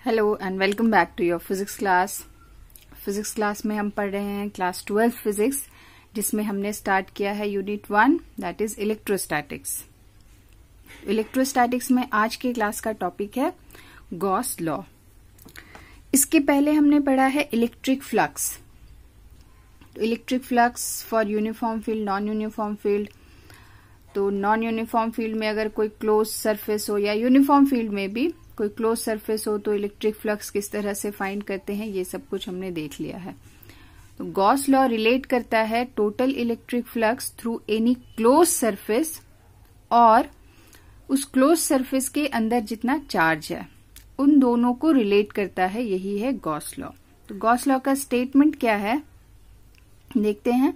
Hello and welcome back to your physics class. Physics class में हम पढ़ रहे हैं क्लास 12 फिजिक्स, जिसमें हमने स्टार्ट किया है unit 1 that is electrostatics. Electrostatics में आज के क्लास का टॉपिक है गॉस लॉ। इसके पहले हमने पढ़ा है इलेक्ट्रिक फ्लक्स। तो electric flux for uniform field, non uniform field. तो नॉन यूनिफॉर्म फील्ड में अगर कोई क्लोज सरफेस हो या यूनिफॉर्म फील्ड में भी कोई क्लोज सरफेस हो तो इलेक्ट्रिक फ्लक्स किस तरह से फाइंड करते हैं, ये सब कुछ हमने देख लिया है। तो गॉस लॉ रिलेट करता है total electric flux through any close surface और उस क्लोज सरफेस के अंदर जितना चार्ज है उन दोनों को रिलेट करता है, यही है गॉस लॉ। तो गॉस लॉ का स्टेटमेंट क्या है देखते हैं।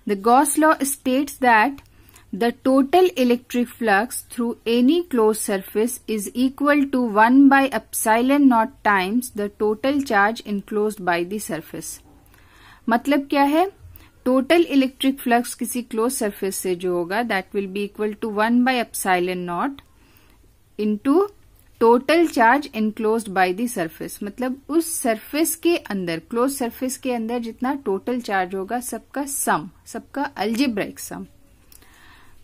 The Gauss law states that the total electric flux through any closed surface is equal to 1 by epsilon naught times the total charge enclosed by the surface। मतलब क्या है, total electric flux किसी close surface से जो होगा that will be equal to 1 by epsilon naught into total charge enclosed by the surface। मतलब उस surface के अंदर, क्लोज सरफेस के अंदर जितना टोटल चार्ज होगा सबका सम, सबका अलजेब्राइक सम।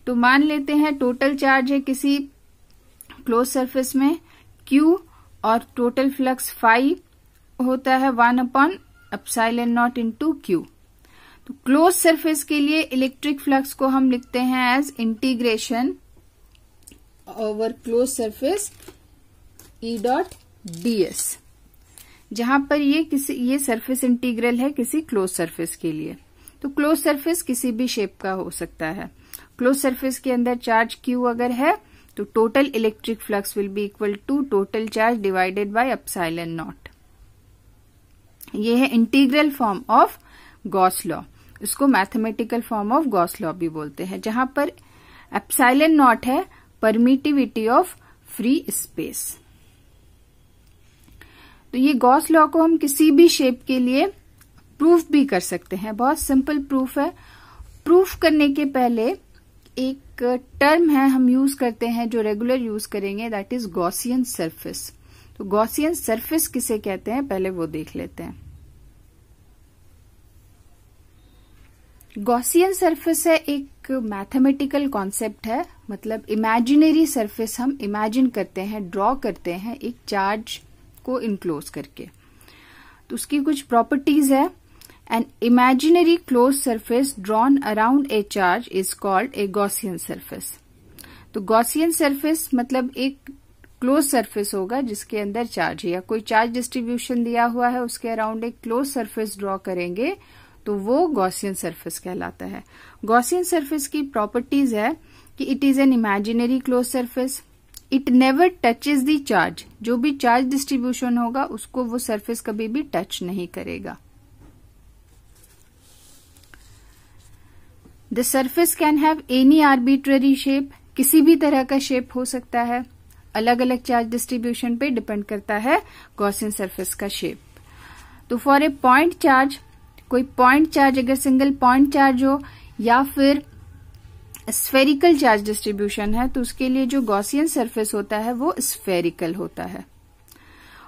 तो मान लेते हैं टोटल चार्ज है किसी क्लोज सरफेस में Q और टोटल फ्लक्स फाई होता है 1/epsilon naught इंटू Q। तो क्लोज सरफेस के लिए इलेक्ट्रिक फ्लक्स को हम लिखते हैं as integration over close surface E.ds, जहां पर ये सरफेस इंटीग्रल है किसी क्लोज सरफेस के लिए। तो क्लोज सरफेस किसी भी शेप का हो सकता है। क्लोज सरफेस के अंदर चार्ज Q अगर है तो total electric flux will be equal to total charge divided by epsilon naught. ये है integral form of Gauss law. इसको mathematical form of Gauss law भी बोलते हैं, जहां पर एप्सिलॉन नॉट है परमिटिविटी ऑफ फ्री स्पेस। तो ये गॉस लॉ को हम किसी भी शेप के लिए प्रूफ भी कर सकते हैं। बहुत सिंपल प्रूफ है। प्रूफ करने के पहले एक टर्म है हम यूज करते हैं जो रेगुलर यूज करेंगे, दैट इज गॉसियन सरफेस। तो गॉसियन सरफेस किसे कहते हैं पहले वो देख लेते हैं। गॉसियन सरफेस है एक मैथमेटिकल कॉन्सेप्ट है, मतलब इमेजिनरी सरफेस हम इमेजिन करते हैं, ड्रॉ करते हैं एक चार्ज को इनक्लोज करके। तो उसकी कुछ प्रॉपर्टीज है। An imaginary closed surface drawn around a charge is called a Gaussian surface। तो Gaussian surface मतलब एक क्लोज सरफेस होगा जिसके अंदर चार्ज है या कोई चार्ज डिस्ट्रीब्यूशन दिया हुआ है, उसके अराउंड एक क्लोज सरफेस ड्रॉ करेंगे तो वो Gaussian सरफेस कहलाता है। Gaussian सरफेस की प्रॉपर्टीज है कि it is an imaginary close surface, it never touches the charge. जो भी चार्ज डिस्ट्रीब्यूशन होगा उसको वो सरफेस कभी भी टच नहीं करेगा। The surface can have any arbitrary shape, किसी भी तरह का शेप हो सकता है, अलग अलग चार्ज डिस्ट्रीब्यूशन पे डिपेंड करता है गॉसियन सरफेस का शेप। तो फॉर ए पॉइंट चार्ज, कोई पॉइंट चार्ज अगर सिंगल पॉइंट चार्ज हो या फिर स्फेरिकल चार्ज डिस्ट्रीब्यूशन है तो उसके लिए जो गॉसियन सरफेस होता है वो स्फेरिकल होता है।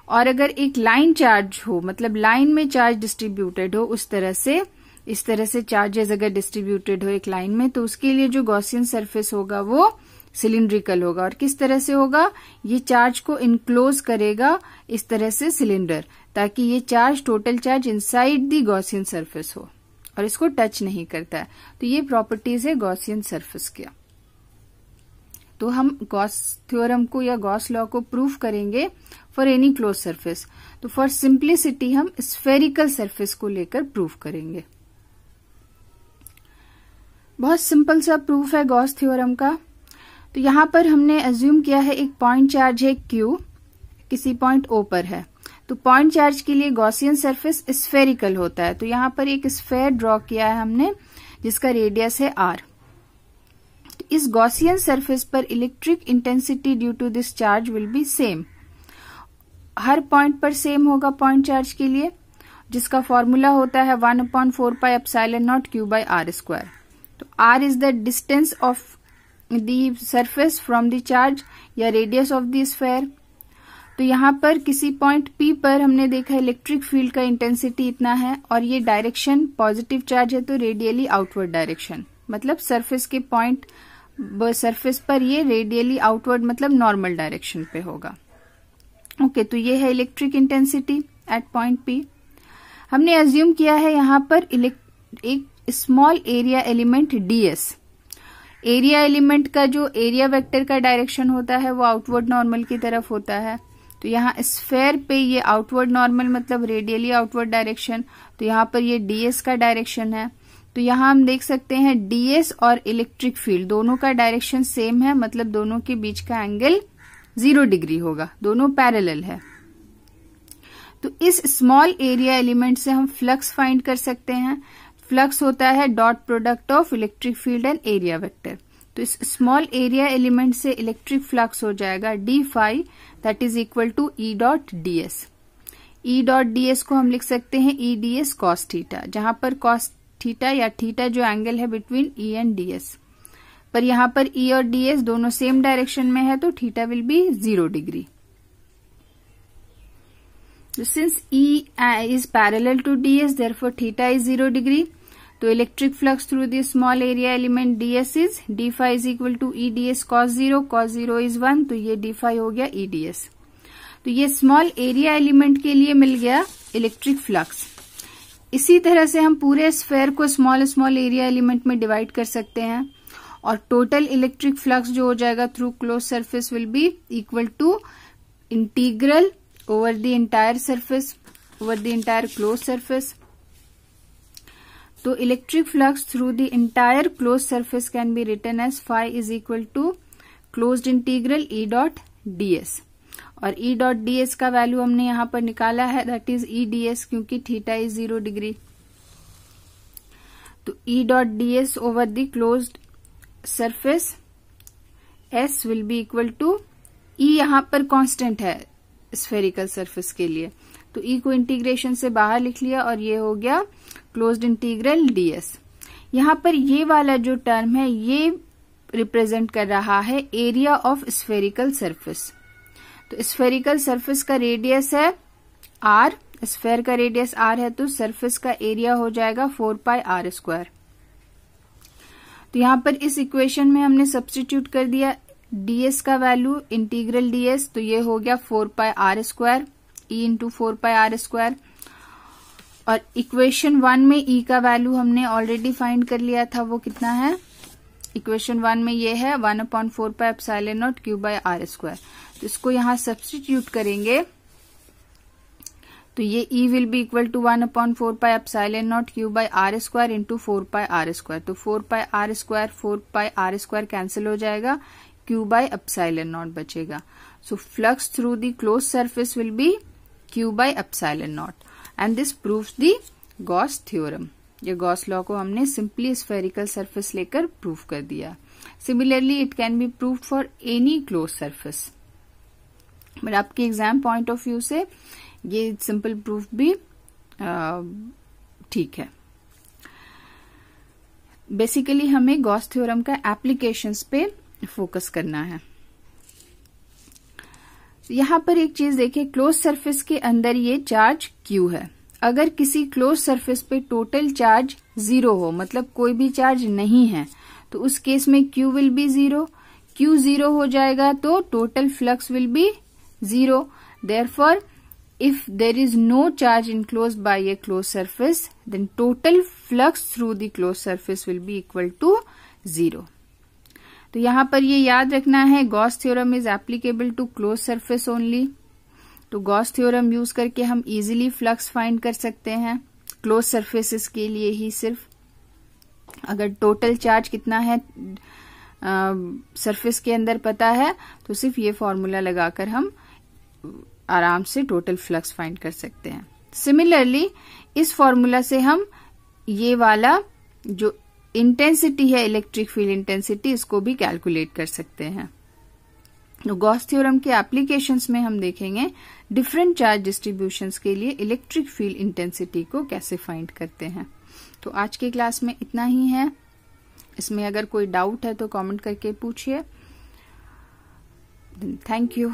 और अगर एक लाइन चार्ज हो, मतलब लाइन में चार्ज डिस्ट्रीब्यूटेड हो, इस तरह से चार्जेस अगर डिस्ट्रीब्यूटेड हो एक लाइन में तो उसके लिए जो गॉसियन सरफेस होगा वो सिलिंड्रिकल होगा। और किस तरह से होगा, ये चार्ज को इनक्लोज करेगा इस तरह से सिलेंडर, ताकि ये charge total charge inside the Gaussian surface हो और इसको टच नहीं करता है। तो ये प्रॉपर्टीज है गॉसियन सरफेस की। तो हम गॉस थ्योरम को या गॉस लॉ को प्रूफ करेंगे फॉर एनी क्लोज सरफेस। तो फॉर सिंप्लिसिटी हम स्फेरिकल सरफेस को लेकर प्रूफ करेंगे। बहुत सिंपल सा प्रूफ है गॉस थ्योरम का। तो यहां पर हमने अज्यूम किया है एक पॉइंट चार्ज है Q, किसी पॉइंट O पर है। तो पॉइंट चार्ज के लिए गॉसियन सरफेस स्फेरिकल होता है। तो यहां पर एक स्फेयर ड्रॉ किया है हमने जिसका रेडियस है R। तो इस गॉसियन सरफेस पर electric intensity due to this charge will be same. हर पॉइंट पर सेम होगा पॉइंट चार्ज के लिए, जिसका फॉर्मूला होता है 1/4π Q/r²। तो R is the distance of the surface from the charge या रेडियस ऑफ द स्फेयर। तो यहाँ पर किसी पॉइंट P पर हमने देखा इलेक्ट्रिक फील्ड का इंटेंसिटी इतना है और ये डायरेक्शन पॉजिटिव चार्ज है तो रेडियली आउटवर्ड डायरेक्शन, मतलब सरफेस के पॉइंट सरफेस पर ये रेडियली आउटवर्ड मतलब नॉर्मल डायरेक्शन पे होगा। ओके, तो ये है electric intensity at point P। हमने अज्यूम किया है यहाँ पर एक small area element ds। Area element का जो एरिया वेक्टर का डायरेक्शन होता है वो आउटवर्ड नॉर्मल की तरफ होता है। तो यहाँ स्फेयर पे ये आउटवर्ड नॉर्मल मतलब रेडियली आउटवर्ड डायरेक्शन, तो यहाँ पर ये ds का डायरेक्शन है। तो यहाँ हम देख सकते हैं ds और इलेक्ट्रिक फील्ड दोनों का डायरेक्शन सेम है, मतलब दोनों के बीच का एंगल 0 डिग्री होगा, दोनों पैरेलल है। तो इस स्मॉल एरिया एलिमेंट से हम फ्लक्स फाइंड कर सकते हैं। फ्लक्स होता है dot product of electric field and area vector. तो इस स्मॉल एरिया एलिमेंट से इलेक्ट्रिक फ्लक्स हो जाएगा d phi that is equal to E dot ds। E dot ds को हम लिख सकते हैं E ds cos थीटा, जहां पर cos थीटा या थीटा जो एंगल है बिटवीन E एंड ds, पर यहाँ पर E और ds दोनों सेम डायरेक्शन में है तो theta will be 0 degree. Since E is parallel to ds, therefore theta is 0 degree. तो electric flux through the small area element ds is d phi is equal to E ds cos 0 इज 1, तो ये d phi हो गया E ds। तो ये small area element के लिए मिल गया इलेक्ट्रिक फ्लक्स। इसी तरह से हम पूरे स्फेयर को स्मॉल एरिया एलिमेंट में डिवाइड कर सकते हैं और टोटल इलेक्ट्रिक फ्लक्स जो हो जाएगा through close surface will be equal to integral over the entire surface, over the entire closed surface. तो electric flux through the entire closed surface can be written as phi is equal to closed integral E dot ds। और E dot ds का value हमने यहाँ पर निकाला है, that is E ds, क्योंकि theta is 0 degree. तो E dot ds over the closed surface S will be equal to E यहाँ पर कांस्टेंट है स्फेरिकल सरफेस के लिए, तो E को इंटीग्रेशन से बाहर लिख लिया और ये हो गया क्लोज्ड इंटीग्रल ds। यहाँ पर ये वाला जो टर्म है ये रिप्रेजेंट कर रहा है एरिया ऑफ स्फेरिकल सरफेस। तो स्फेरिकल सरफेस का रेडियस है r, स्फेयर का रेडियस r है तो सरफेस का एरिया हो जाएगा 4 पाई r स्क्वायर। तो यहाँ पर इस इक्वेशन में हमने सब्स्टिट्यूट कर दिया ds का वैल्यू इंटीग्रल ds, तो ये हो गया 4 pi r square E into 4 pi r square. और इक्वेशन 1 में E का वैल्यू हमने ऑलरेडी फाइंड कर लिया था, वो कितना है, इक्वेशन 1 में ये है 1/4 pi epsilon naught q by r square. तो इसको यहाँ सब्स्टिट्यूट करेंगे तो ये E will be equal to 1/4 pi epsilon naught q by r square into 4 pi r square. तो 4 pi r square 4 pi r square cancel हो जाएगा, q bye epsilon naught बचेगा। So flux through the close surface will be q bye epsilon naught and this proves the Gauss theorem. ये Gauss law को हमने simply spherical surface लेकर prove कर दिया। Similarly it can be proved for any close surface, but आपके exam point of view से ये simple proof भी ठीक है। बेसिकली हमें गॉस थ्योरम का एप्लीकेशंस पे फोकस करना है। यहां पर एक चीज देखिए, क्लोज सरफेस के अंदर ये चार्ज Q है। अगर किसी क्लोज सरफेस पे टोटल चार्ज 0 हो, मतलब कोई भी चार्ज नहीं है, तो उस केस में Q विल बी 0। Q 0 हो जाएगा तो total flux will B 0। Therefore if there is no charge enclosed by a closed surface, then total flux through the closed surface will be equal to 0। तो यहाँ पर ये याद रखना है, Gauss theorem is applicable to close surface only. तो Gauss theorem use करके हम इजीली फ्लक्स फाइंड कर सकते हैं क्लोज सरफेसेस के लिए ही सिर्फ। अगर टोटल चार्ज कितना है सरफेस के अंदर पता है तो सिर्फ ये फॉर्मूला लगाकर हम आराम से टोटल फ्लक्स फाइंड कर सकते हैं। सिमिलरली इस फॉर्मूला से हम ये वाला जो इंटेंसिटी है, इलेक्ट्रिक फील्ड इंटेंसिटी, इसको भी कैलकुलेट कर सकते हैं। तो गॉस थ्योरम के एप्लीकेशंस में हम देखेंगे डिफरेंट चार्ज डिस्ट्रीब्यूशंस के लिए इलेक्ट्रिक फील्ड इंटेंसिटी को कैसे फाइंड करते हैं। तो आज के क्लास में इतना ही है। इसमें अगर कोई डाउट है तो कमेंट करके पूछिए। Thank you.